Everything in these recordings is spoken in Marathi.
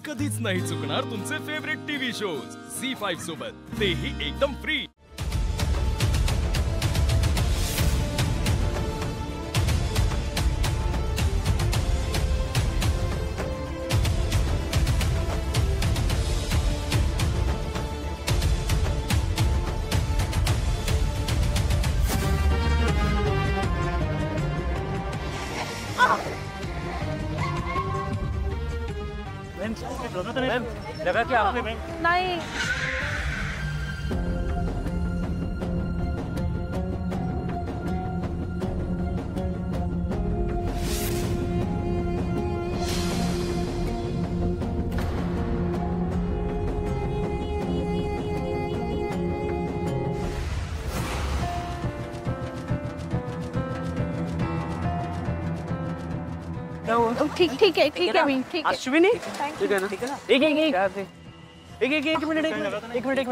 कधीच नाही चुकणार तुमचे फेवरेट टीव्ही शोज झी5 सोबत, तेही एकदम फ्री। मैम लगा कि आपने नहीं ठीक ठीक है मैं ठीक है। अश्विनी ठीक है ना? एक मिनिट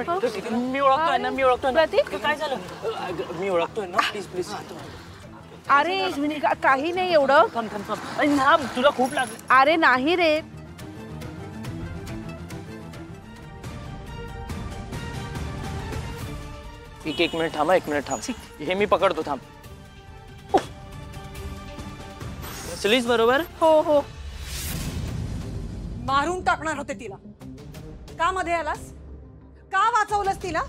मी ओळखतोय ना प्रतीक काय झालं मी ओळखतोय ना प्लीज अरे काही नाही एवढं। थांब अरे ना तुला खूप लागलं। अरे नाही रे एक मिनिट थांबा हे मी पकडतो थांब। चलीस बरोबर हो हो मारून टाकणार होते तिला का मध्ये आलास का वाचवलंस तिला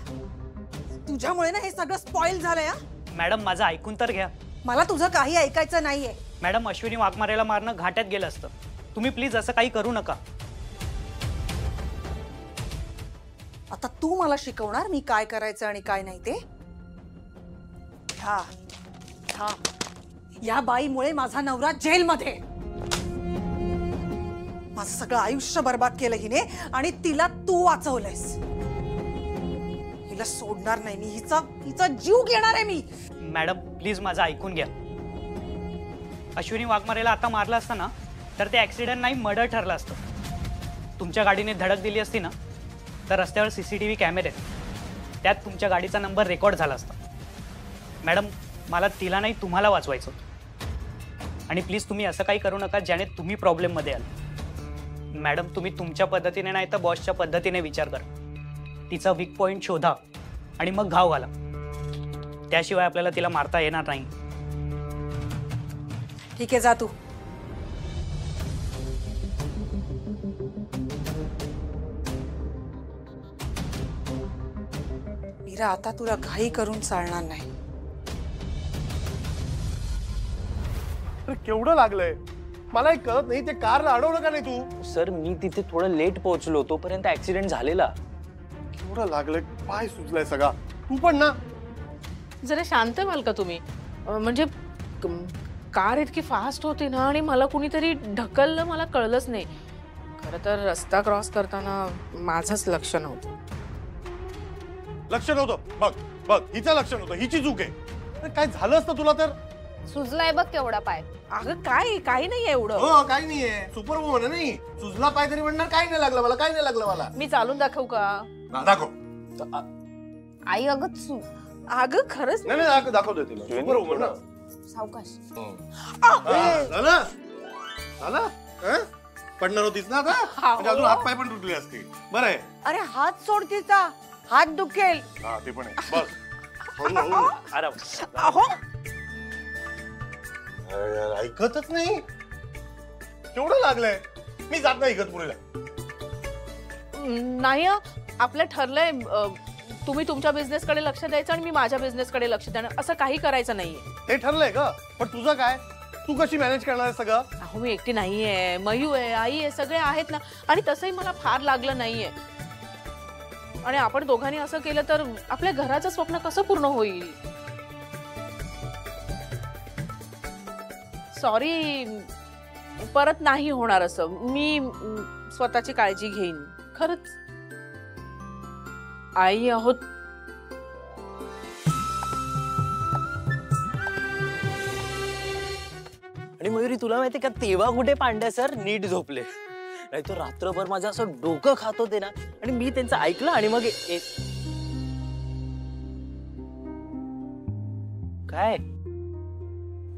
तुझ्यामुळे ना हे सगळं स्पॉइल झालंय। मॅडम माझं ऐकून तर घ्या। मला तुझं काही ऐकायचं नाहीये। मॅडम अश्विनी वाघमारेला मारणं घाट्यात गेलं असतं, तुम्ही प्लीज असं काही करू नका। आता तू मला शिकवणार मी काय करायचं आणि काय नाही ते। या बाईमुळे माझा नवरा जेलमध्ये, माझं सगळं आयुष्य बर्बाद केलं हिने आणि तिला तू वाचवलंयस। हिला सोडणार नाही मी, हिचा जीव घेणार आहे मी। मॅडम प्लीज माझं ऐकून घ्या। अश्विनी वाघमारेला आता मारलं असतं ना तर ते ऍक्सिडेंट नाही मर्डर ठरलं असतं। तुमच्या गाडीने धडक दिली असती ना तर रस्त्यावर सीसीटीव्ही कॅमेरे आहेत, त्यात तुमच्या गाडीचा नंबर रेकॉर्ड झाला असता। मॅडम मला तिला नाही तुम्हाला वाचवायचं, आणि प्लीज तुम्ही असं काही करू नका ज्याने तुम्ही प्रॉब्लेममध्ये याल। मॅडम तुम्ही तुमच्या पद्धतीने नाही तर बॉसच्या पद्धतीने विचार करा, तिचा वीक पॉइंट शोधा आणि मग घाव घाला, त्याशिवाय आपल्याला तिला मारता येणार नाही। ठीक आहे जा तू। मीरा आता तुला घाई करून चालणार नाही। केवढं लागलंय मला एक कळत नाही, ते कारला अडवलं का नाही तू? सर मी तिथे थोडं लेट पोहोचलो, तोपर्यंत ऍक्सिडेंट झालेला। केवढं लागलंय, पाय सुजलाय सगळा। तू पण ना जरा शांत व्हाल का तुम्ही? म्हणजे कार इतकी फास्ट होती ना आणि मला कुणीतरी ढकललं, मला कळलंच नाही। खरं तर रस्ता क्रॉस करताना माझंच लक्ष नव्हतं। लक्ष नव्हतं? बघ बघ हिचं लक्ष नव्हतं, हिची चूक आहे। काय झालं असतं तुला तर? सुजलाय बघ केवढा पाय। अगं काही नाही एवढं। हो काही नाहीये, सुपर वुमन नाही, सुजला पाय तरी म्हणणार काय नाही लागलं मला, काय नाही लागलं मला। मी चालून दाखवू का? दाखव। आई अगं खरंच नाही दाखवतोय तिला, सुपर वुमन ना। सावकाश झालं पडणार होतीस ना आता, म्हणजे अजून हात पाय पण तुटले असते। बरं आहे। अरे हात सोड तिचा, हात दुखेल। हा ते पण आहे, बस हळू आराम। अहो ऐकतच नाही, केवढं लागलंय। मी जात नाही इगतपुरीला। नाही आपलं ठरलंय, तुम्ही तुमच्या बिझनेस कडे लक्ष द्यायचं आणि मी माझ्या बिझनेस कडे लक्ष देणार, असं काही करायचं नाहीये। ते ठरलंय का? पण तुझं काय, तू कशी मॅनेज करणार आहे सगळं? अहो मी एकटी नाहीये, मयू आहे, आई आहे, सगळे आहेत ना, आणि तसंही मला फार लागलं नाहीये। आणि आपण दोघांनी असं केलं तर आपल्या घराचं स्वप्न कसं पूर्ण होईल? सॉरी, परत नाही होणार असं। मी स्वतःची काळजी घेईन खरंच। आई आहोत आणि मयुरी तुला माहिती का तेव्हा कुठे पांड्या सर नीट झोपले, नाही तो रात्रभर माझं असं डोकं खात होते ना, आणि मी त्यांचं ऐकलं आणि मग काय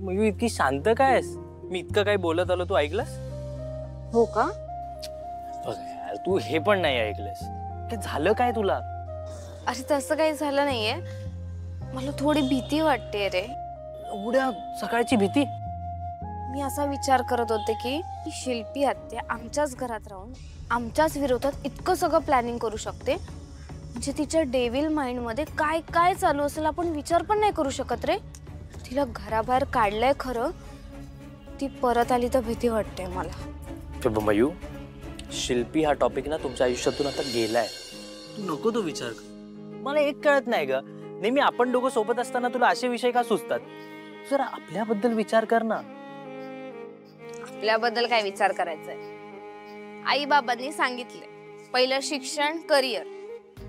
मयू इतकी शांत काय? मी इतकं काय बोलत आलो, तू ऐकलंस? हो का? बघ यार, तू हे पण नाही ऐकलंस की झालं काय तुला? अरे तसं काही झालं नाहीये, मला थोडी भीती वाटते रे. एवढ्या सकाळची भीती? मी असा विचार करत होते की ही शिल्पी आत्या आमच्याच घरात राहून आमच्याच विरोधात इतकं सगळं प्लॅनिंग करू शकते. म्हणजे तिच्या डेव्हिल माइंड मध्ये काय काय चालू असेल आपण विचार पण नाही करू शकत रे. तिला घराबाहेर काढलंय खरं, ती परत आली तर भीती वाटते मला. मयू, शिल्पी हा टॉपिक ना तुमच्या आयुष्यातून आता गेलाय. तू नको तो विचार कर. मला एक कळत नाही ग, नेहमी आपण दोघं सोबत असताना तुला असे विषय का सुचतात? जरा आपल्याबद्दल विचार कर ना. आपल्याबद्दल काय विचार करायचाय? आई बाबांनी सांगितले पहिलं शिक्षण करिअर,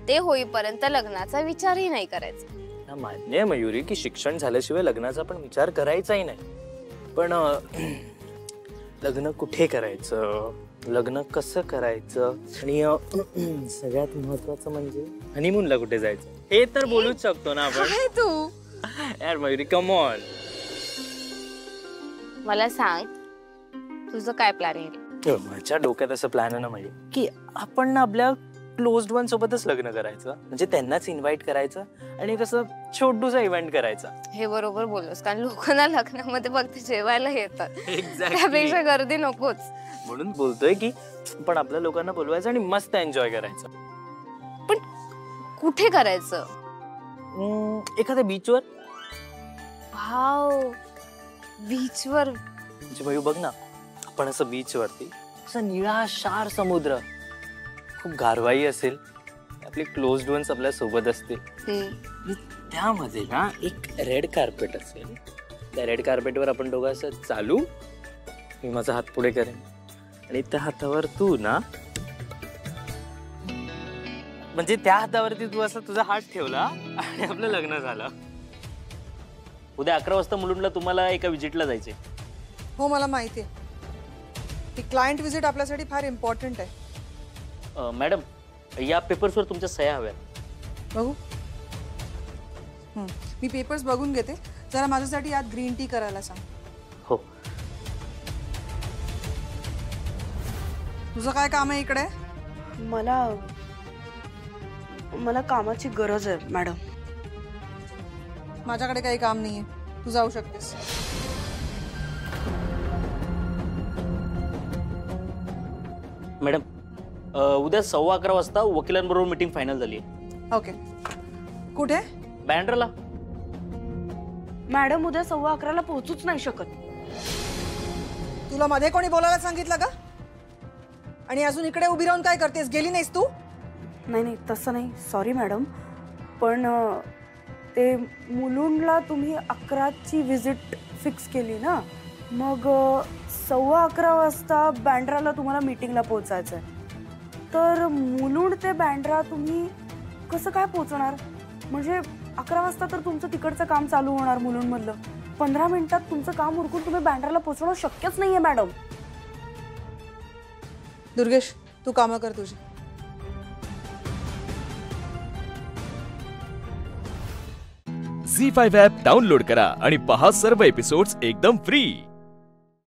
ते होईपर्यंत लग्नाचा विचारही नाही करायचा. मान्य आहे मयुरी की शिक्षण झाल्याशिवाय लग्नाचा पण विचार करायचाही नाही, पण लग्न कुठे करायचं, लग्न कसं करायचं, आणि सगळ्यात महत्वाचं म्हणजे हनीमूनला कुठे जायचं हे तर बोलूच शकतो ना आपण. काय तू यार मयुरी, कम ऑन. मला सांग तुझं काय प्लॅनिंग? माझ्या डोक्यात असं प्लॅन आहे ना म्हणजे की आपण ना आपल्या क्लोज्ड वन सोबतच लग्न करायचं, म्हणजे त्यांनाच इन्व्हाइट करायचं आणि कसं छोटूसा इव्हेंट करायचा. हे बरोबर बोललोस, कारण लोकांना लग्नामध्ये फक्त जेवायला येतात, Exactly. त्यापेक्षा गर्दी नकोच. म्हणून बोलतोय की आपण आपल्या लोकांना बोलवायचं आणि मस्त एन्जॉय करायचं. पण कुठे करायचं? एखाद्या बीचवर. वाव, बीचवर. म्हणजे मयू बघ ना, आपण असं बीचवरती असं निळाशार समुद्र, खूप गारवाई असेल, आपले क्लोज्ड वन्स आपल्या सोबत असतील, आणि त्यामध्ये ना एक रेड कार्पेट असेल. त्या रेड कार्पेटवर आपण दोघं असं चालू, मी माझा हात पुढे करेन आणि त्या हातावर तू ना, म्हणजे त्या हातावरती तू असं तुझा हात ठेवला आणि आपलं लग्न झालं. उद्या 11 वाजता मुलुंडला तुम्हाला एका विजिटला जायचे. हो मला माहिती आहे, ही क्लायंट विजिट आपल्यासाठी फार इम्पॉर्टंट आहे. मॅडम, या पेपर्सवर तुमच्या सह्या हव्या. बघू. मी पेपर्स बघून घेते, जरा माझ्यासाठी यात ग्रीन टी करायला सांग. हो. तुझं काय काम आहे इकडे? मला कामाची गरज आहे मॅडम. माझ्याकडे काही काम नाहीये, तू जाऊ शकतेस. मॅडम, उद्या 11:15 वाजता वकिलांबरोबर मीटिंग फायनल झाली आहे. ओके. कुठे? बँड्राला. मॅडम उद्या 11:15ला पोहोचूच नाही शकत. तुला मध्ये कोणी बोलायला सांगितलं का? आणि अजून इकडे उभी राहून काय करतेस? गेली नाहीस तू? नाही तसं नाही, सॉरी मॅडम. पण ते मुलुंडला तुम्ही 11ची व्हिजिट फिक्स केली ना, मग 11:15 वाजता बँड्राला तुम्हाला मीटिंगला पोहोचायचं आहे. तर मुलुंड ते बँड्रा तुम्ही कसं काय पोहोचणार? म्हणजे 11 वाजता तर तुमचं तिकडचं काम चालू होणार मुलुंडमधलं. 15 मिनिटात तुमचं काम उरकून तुम्ही बँड्राला पोहोचणं शक्यच नाहीये मॅडम. दुर्गेश, तू कामं कर तुझी. झी5 ॲप डाउनलोड करा आणि पहा सर्व एपिसोड्स एकदम फ्री.